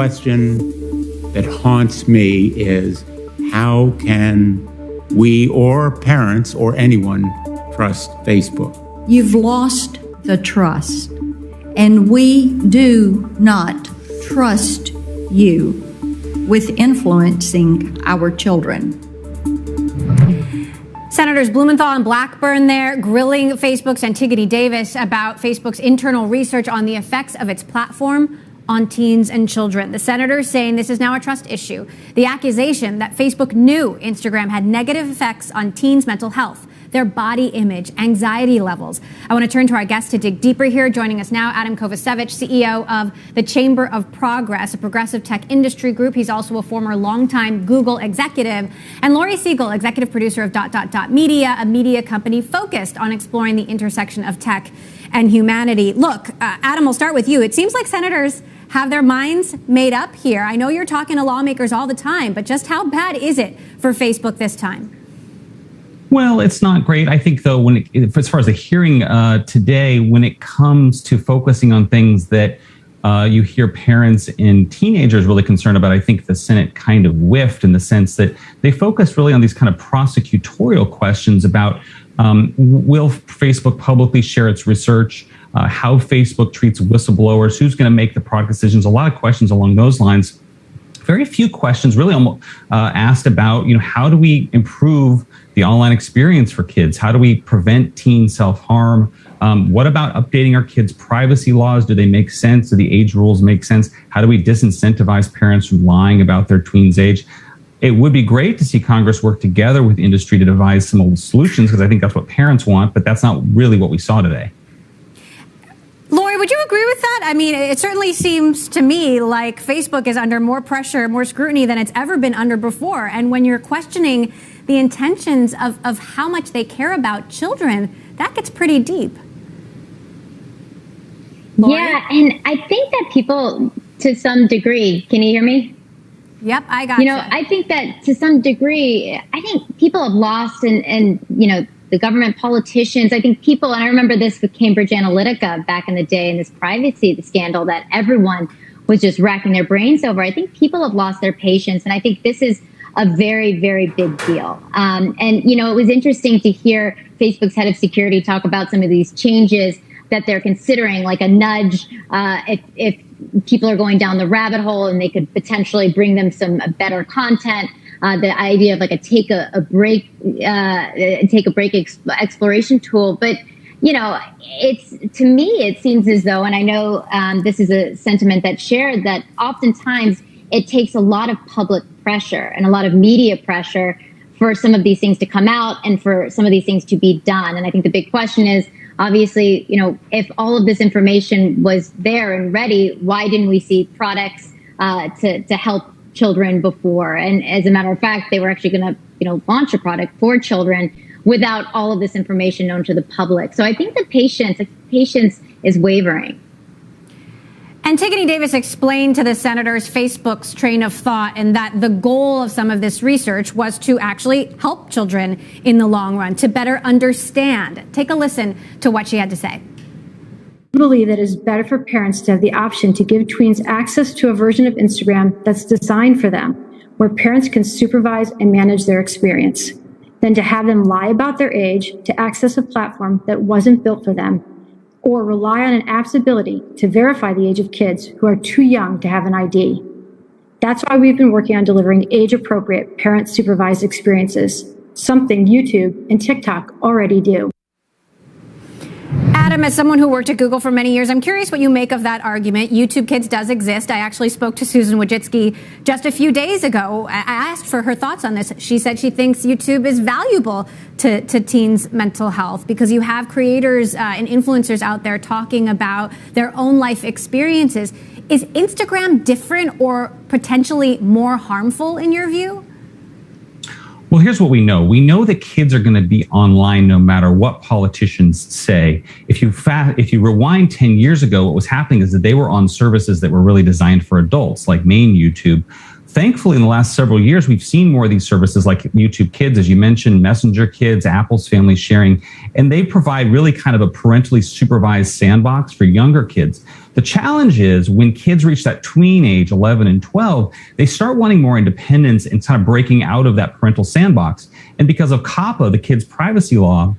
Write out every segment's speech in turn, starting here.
question that haunts me is, how can we or parents or anyone trust Facebook? You've lost the trust, and we do not trust you with influencing our children. Senators Blumenthal and Blackburn there grilling Facebook's Antigone Davis about Facebook's internal research on the effects of its platform on teens and children. The senators saying this is now a trust issue. The accusation that Facebook knew Instagram had negative effects on teens' mental health, their body image, anxiety levels. I want to turn to our guest to dig deeper here. Joining us now, Adam Kovacevic, CEO of the Chamber of Progress, a progressive tech industry group. He's also a former longtime Google executive. And Laurie Siegel, executive producer of Media, a media company focused on exploring the intersection of tech and humanity. Look, Adam, we'll start with you. It seems like senators have their minds made up here. I know you're talking to lawmakers all the time, but just how bad is it for Facebook this time? Well, it's not great. I think, though, as far as the hearing today, when it comes to focusing on things that you hear parents and teenagers really concerned about, I think the Senate kind of whiffed in the sense that they focused really on these kind of prosecutorial questions about will Facebook publicly share its research, how Facebook treats whistleblowers, who's going to make the product decisions, a lot of questions along those lines. Very few questions really asked about, how do we improve the online experience for kids? How do we prevent teen self-harm? What about updating our kids' privacy laws? Do they make sense? Do the age rules make sense? How do we disincentivize parents from lying about their tween's age? It would be great to see Congress work together with industry to devise some solutions, because I think that's what parents want, but that's not really what we saw today. Lori, would you agree with that? I mean, it certainly seems to me like Facebook is under more pressure, more scrutiny than it's ever been under before. And when you're questioning the intentions of how much they care about children, that gets pretty deep. Lori? Yeah, and I think that people, to some degree, can you hear me? Yep, I got you. I think that to some degree, I think people have lost and the government, politicians, I think people, and I remember this with Cambridge Analytica back in the day and this privacy scandal that everyone was just racking their brains over. I think people have lost their patience, and I think this is a very, very big deal. It was interesting to hear Facebook's head of security talk about some of these changes that they're considering, like a nudge if people are going down the rabbit hole, and they could potentially bring them some better content. The idea of like a take a break exploration tool. But, to me, it seems as though, and I know this is a sentiment that's shared, that oftentimes it takes a lot of public pressure and a lot of media pressure for some of these things to come out and for some of these things to be done. And I think the big question is, obviously, if all of this information was there and ready, why didn't we see products to help children before? And as a matter of fact, they were actually going to launch a product for children without all of this information known to the public. So I think the patience is wavering. Antigone Davis explained to the senators Facebook's train of thought, and that the goal of some of this research was to actually help children in the long run, to better understand. Take a listen to what she had to say. I believe that it is better for parents to have the option to give tweens access to a version of Instagram that's designed for them, where parents can supervise and manage their experience, than to have them lie about their age to access a platform that wasn't built for them, or rely on an app's ability to verify the age of kids who are too young to have an ID. That's why we've been working on delivering age-appropriate parent-supervised experiences, something YouTube and TikTok already do. Adam, as someone who worked at Google for many years, I'm curious what you make of that argument. YouTube Kids does exist. I actually spoke to Susan Wojcicki just a few days ago. I asked for her thoughts on this. She said she thinks YouTube is valuable to teens' mental health because you have creators and influencers out there talking about their own life experiences. Is Instagram different or potentially more harmful in your view? Well, here's what we know. We know that kids are going to be online no matter what politicians say. If you rewind 10 years ago, what was happening is that they were on services that were really designed for adults, like main YouTube. thankfully, in the last several years, we've seen more of these services like YouTube Kids, as you mentioned, Messenger Kids, Apple's Family Sharing, and they provide really kind of a parentally supervised sandbox for younger kids. The challenge is when kids reach that tween age, 11 and 12, they start wanting more independence and kind of breaking out of that parental sandbox. And because of COPPA, the kids' privacy law,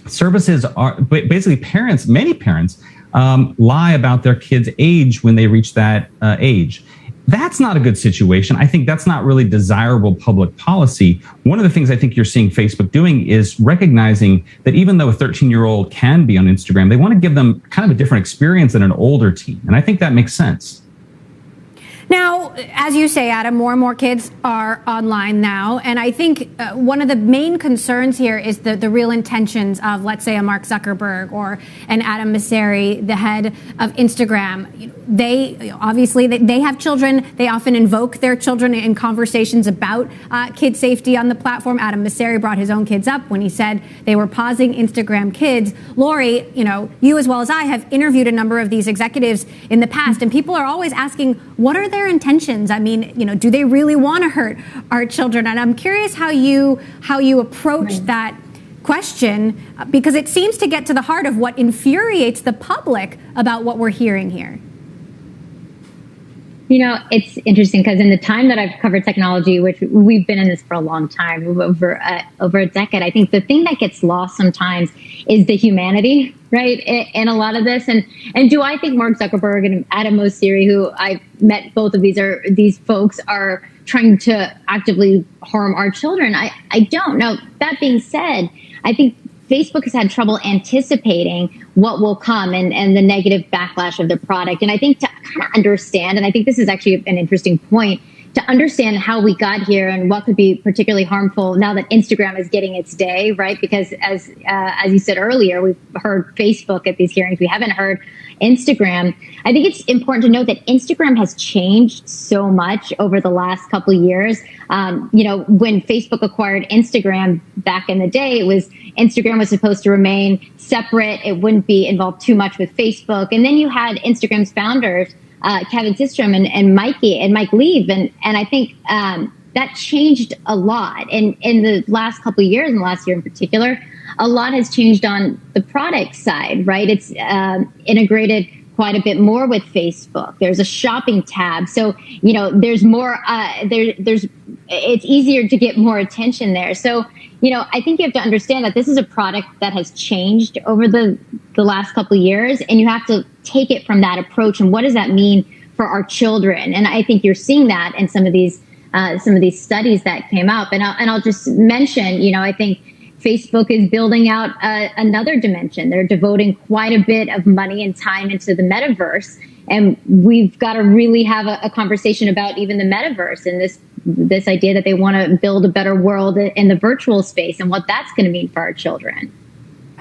services are basically many parents lie about their kids' age when they reach that age. That's not a good situation. I think that's not really desirable public policy. One of the things I think you're seeing Facebook doing is recognizing that even though a 13-year-old can be on Instagram, they want to give them kind of a different experience than an older teen. And I think that makes sense. Now, as you say, Adam, more and more kids are online now. And I think one of the main concerns here is the real intentions of, let's say, a Mark Zuckerberg or an Adam Mosseri, the head of Instagram. They obviously they have children. They often invoke their children in conversations about kid safety on the platform. Adam Mosseri brought his own kids up when he said they were pausing Instagram Kids. Lori, you as well as I have interviewed a number of these executives in the past, and people are always asking, what are their intentions? I mean, do they really want to hurt our children? And I'm curious how you approach that question, because it seems to get to the heart of what infuriates the public about what we're hearing here. It's interesting because in the time that I've covered technology, which we've been in this for a long time, over a decade, I think the thing that gets lost sometimes is the humanity, right, in a lot of this. And do I think Mark Zuckerberg and Adam Mosseri, who I've met both of these folks are trying to actively harm our children? I don't. Now, that being said, I think Facebook has had trouble anticipating what will come and the negative backlash of the product. And I think to kind of understand, and I think this is actually an interesting point, to understand how we got here and what could be particularly harmful now that Instagram is getting its day, right? Because as you said earlier, we've heard Facebook at these hearings. We haven't heard Instagram. I think it's important to note that Instagram has changed so much over the last couple of years. When Facebook acquired Instagram back in the day, Instagram was supposed to remain separate. It wouldn't be involved too much with Facebook. And then you had Instagram's founders, Kevin Systrom and Mike Leave. And I think that changed a lot. And in the last couple of years, and last year in particular, a lot has changed on the product side, right? It's integrated quite a bit more with Facebook. There's a shopping tab. So, there's more, it's easier to get more attention there. So, I think you have to understand that this is a product that has changed over the last couple of years, and you have to take it from that approach. And what does that mean for our children? And I think you're seeing that in some of these studies that came up. And I'll just mention, I think Facebook is building out another dimension. They're devoting quite a bit of money and time into the metaverse. And we've got to really have a conversation about even the metaverse and this idea that they want to build a better world in the virtual space and what that's going to mean for our children.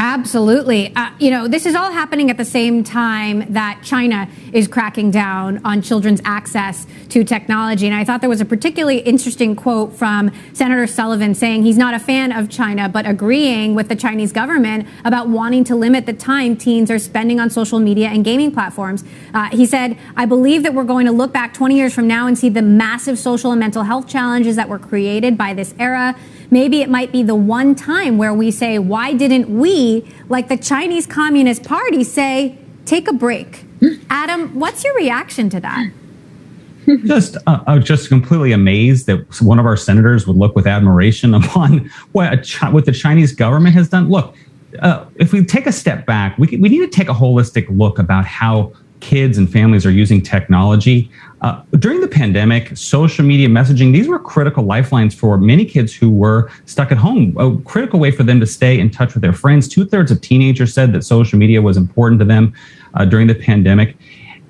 Absolutely. This is all happening at the same time that China is cracking down on children's access to technology. And I thought there was a particularly interesting quote from Senator Sullivan saying he's not a fan of China, but agreeing with the Chinese government about wanting to limit the time teens are spending on social media and gaming platforms. He said, I believe that we're going to look back 20 years from now and see the massive social and mental health challenges that were created by this era. Maybe it might be the one time where we say, why didn't we, like the Chinese Communist Party, say, take a break? Adam, what's your reaction to that? I'm just completely amazed that one of our senators would look with admiration upon what the Chinese government has done. Look, if we take a step back, we need to take a holistic look about how kids and families are using technology. During the pandemic, social media messaging, these were critical lifelines for many kids who were stuck at home, a critical way for them to stay in touch with their friends. 2/3 of teenagers said that social media was important to them during the pandemic.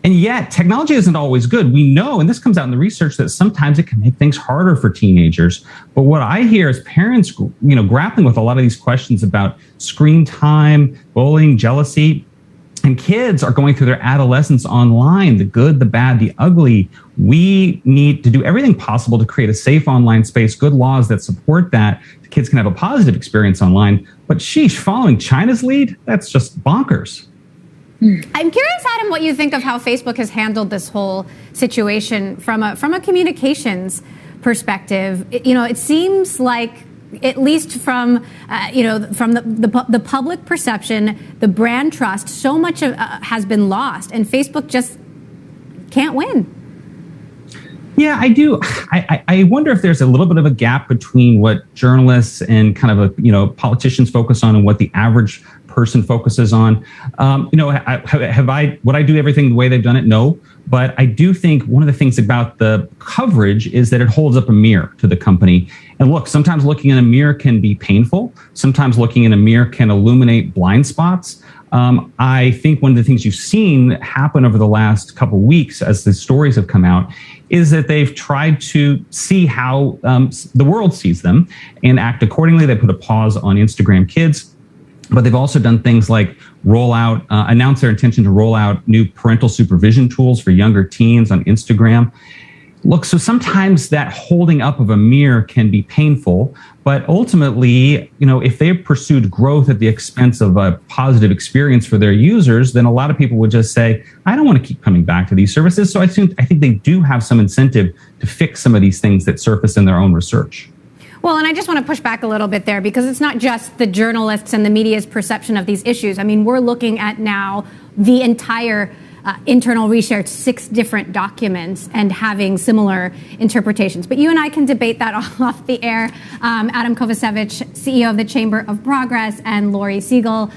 And yet, technology isn't always good. We know, and this comes out in the research, that sometimes it can make things harder for teenagers. But what I hear is parents, grappling with a lot of these questions about screen time, bullying, jealousy. And kids are going through their adolescence online, the good, the bad, the ugly. We need to do everything possible to create a safe online space, good laws that support that. The kids can have a positive experience online. But sheesh, following China's lead, that's just bonkers. I'm curious, Adam, what you think of how Facebook has handled this whole situation from a communications perspective. It seems like, at least from the public perception, the brand trust, so much has been lost, and Facebook just can't win. Yeah, I do. I wonder if there's a little bit of a gap between what journalists and kind of politicians focus on and what the average person focuses on. Would I do everything the way they've done it? No. But I do think one of the things about the coverage is that it holds up a mirror to the company. And look, sometimes looking in a mirror can be painful. Sometimes looking in a mirror can illuminate blind spots. I think one of the things you've seen happen over the last couple of weeks as the stories have come out is that they've tried to see how the world sees them and act accordingly. They put a pause on Instagram Kids. But they've also done things like announce their intention to roll out new parental supervision tools for younger teens on Instagram. Look, so sometimes that holding up of a mirror can be painful, but ultimately, if they've pursued growth at the expense of a positive experience for their users, then a lot of people would just say, I don't want to keep coming back to these services. So I think they do have some incentive to fix some of these things that surface in their own research. Well, and I just want to push back a little bit there, because it's not just the journalists and the media's perception of these issues. I mean, we're looking at now the entire internal research, 6 different documents, and having similar interpretations. But you and I can debate that off the air. Adam Kovacevic, CEO of the Chamber of Progress, and Lori Siegel,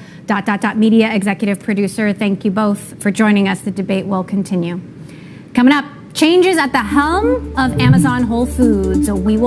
Media executive producer. Thank you both for joining us. The debate will continue. Coming up, changes at the helm of Amazon Whole Foods. We will